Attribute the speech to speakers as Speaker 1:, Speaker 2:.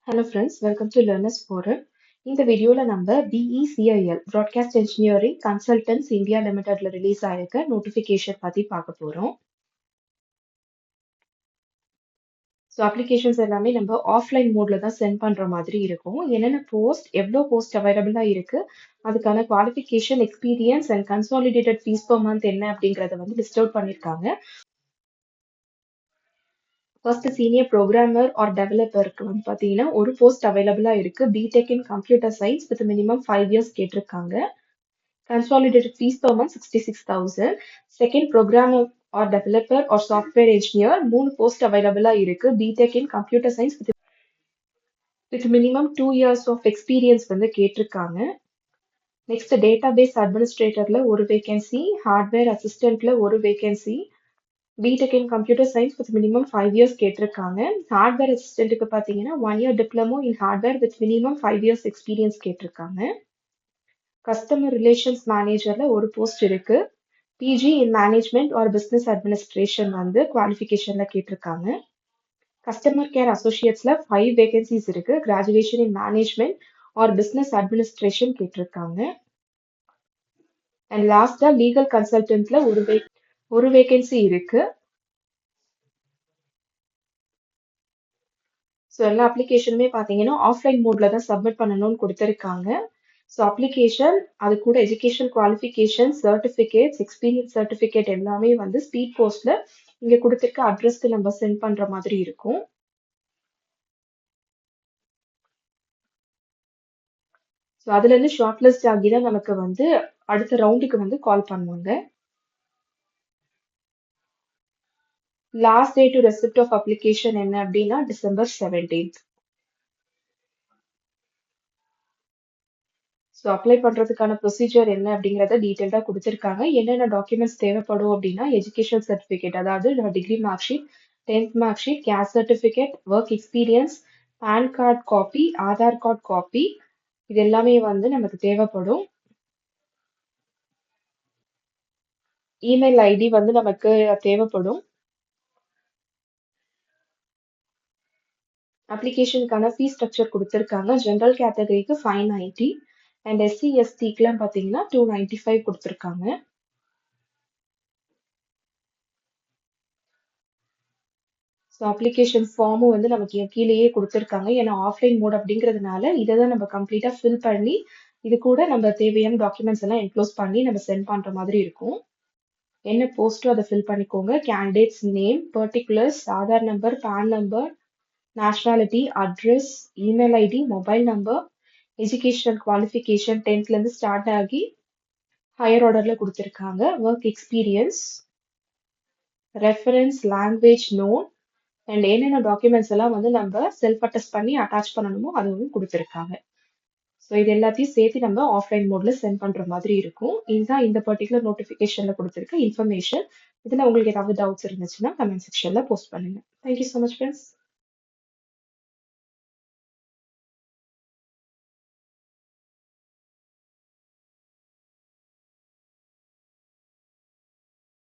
Speaker 1: Hello friends, welcome to Learners Forum. இந்த வீடியோல நம்ம BECIL Broadcast Engineering Consultants India Limitedல ரிலீஸ் ஆயிருக்க நோட்டிஃபிகேஷன் பத்தி பார்க்க போறோம். ஸோ அப்ளிகேஷன்ஸ் எல்லாமே நம்ம ஆஃப்லைன் மோட்ல தான் சென்ட் பண்ற மாதிரி இருக்கும். என்னென்ன போஸ்ட், எவ்வளோ போஸ்ட் அவைலபிளா இருக்கு, அதுக்கான qualification, experience and consolidated fees per month என்ன அப்படிங்கறத வந்து லிஸ்ட் அவுட் பண்ணிருக்காங்க. ஃபர்ஸ்ட் சீனியர் ப்ரோக்ராமர் ஆர் டெவலப்பருக்கு வந்து பார்த்தீங்கன்னா ஒரு போஸ்ட் அவைலபிளா இருக்கு. BTech in computer science with minimum 5 years கேட்டிருக்காங்க. Consolidated fees per month 66,000. Second programmer or developer or software engineer 3 post அவைலபிளா இருக்கு. BTech in computer science with minimum 2 years of experience வந்து கேட்டிருக்காங்க. நெக்ஸ்ட் டேட்டாபேஸ் அட்மினிஸ்ட்ரேட்டர்ல ஒரு vacancy, hardware அசிஸ்டன்ட்ல ஒரு vacancy, B Tech in computer science with minimum 5 years கேட்டிருக்காங்க. Hardware அசிஸ்டன்ட்டுக்கு பார்த்தீங்கன்னா 1 year diploma in hardware with minimum 5 years experience கேட்டிருக்காங்க. கஸ்டமர் ரிலேஷன்ஸ் மேனேஜர்ல ஒரு போஸ்ட் இருக்கு. PG in management or business administration வந்து குவாலிஃபிகேஷன்ல கேட்டிருக்காங்க. கஸ்டமர் கேர் அசோசியேட்ஸ்ல 5 வேகன்சிஸ் இருக்கு. Graduation in management or business administration கேட்டிருக்காங்க. அண்ட் லாஸ்டா லீகல் கன்சல்டன்ட்ல ஒரு வேகன்சி இருக்கு. ஸோ எல்லா அப்ளிகேஷனுமே பார்த்தீங்கன்னா ஆஃப்லைன் மோட்ல தான் சப்மிட் பண்ணணும்னு கொடுத்துருக்காங்க. ஸோ அப்ளிகேஷன், அது கூட education qualification, certificates, experience certificate எல்லாமே வந்து ஸ்பீட் போஸ்ட்ல இங்க கொடுத்துருக்க அட்ரஸ்க்கு நம்ம சென்ட் பண்ற மாதிரி இருக்கும். ஸோ அதுல இருந்து ஷார்ட் லிஸ்ட் ஆகி தான் நமக்கு வந்து அடுத்த ரவுண்டுக்கு வந்து கால் பண்ணுவாங்க. Last day to receipt of application என்ன அப்படின்னா டிசம்பர் 17th. ஸோ அப்ளை பண்றதுக்கான ப்ரொசீஜர் என்ன அப்படிங்கறத டீட்டெயில்டா கொடுத்துருக்காங்க. என்னென்ன டாக்குமெண்ட்ஸ் தேவைப்படும் அப்படின்னா எஜுகேஷன் சர்டிஃபிகேட், அதாவது degree mark sheet, 10th mark sheet, caste certificate, work experience, PAN card copy, Aadhaar card copy, இது எல்லாமே வந்து நமக்கு தேவைப்படும். இமெயில் ஐடி வந்து நமக்கு தேவைப்படும். அப்ளிகேஷனுக்கான ஃபீஸ் ஸ்ட்ரக்சர் கொடுத்துருக்காங்க. ஜென்ரல் கேட்டகரிக்கு 590 அண்ட் எஸ்சி எஸ்டிக்குலாம் பார்த்தீங்கன்னா 295 கொடுத்துருக்காங்க. ஸோ அப்ளிகேஷன் ஃபார்மும் வந்து நமக்கு கீழேயே கொடுத்துருக்காங்க. ஏன்னா ஆஃப்லைன் மோட் அப்படிங்கிறதுனால இதை தான் நம்ம கம்ப்ளீட்டாக ஃபில் பண்ணி இது கூட நம்ம தேவையான டாக்குமெண்ட்ஸ் எல்லாம் என்க்ளோஸ் பண்ணி நம்ம சென்ட் பண்ணுற மாதிரி இருக்கும். என்ன போஸ்ட்டோ அதை ஃபில் பண்ணிக்கோங்க. Candidates name, particulars, Aadhaar number, PAN number, nationality, address, email ID, mobile number, educational qualification 10th start ஆகி ஹையர் ஆர்டர்ல கொடுத்துருக்காங்க. Work experience, reference, language known and என்னென்ன டாக்குமெண்ட்ஸ் எல்லாம் வந்து நம்ம செல்ஃப் அட்டஸ்ட் பண்ணி அட்டாச் பண்ணணுமோ அது வந்து கொடுத்துருக்காங்க. ஸோ இது எல்லாத்தையும் சேர்த்து நம்ம ஆஃப்லைன் மோட்ல சென்ட் பண்ற மாதிரி இருக்கும். இதுதான் இந்த பர்டிகுலர் நோட்டிஃபிகேஷன்ல கொடுத்துருக்க இன்ஃபர்மேஷன். இதுல உங்களுக்கு ஏதாவது டவுட்ஸ் இருந்துச்சுன்னா கமெண்ட் செக்ஷன்ல போஸ்ட் பண்ணுங்க. Thank you so much friends.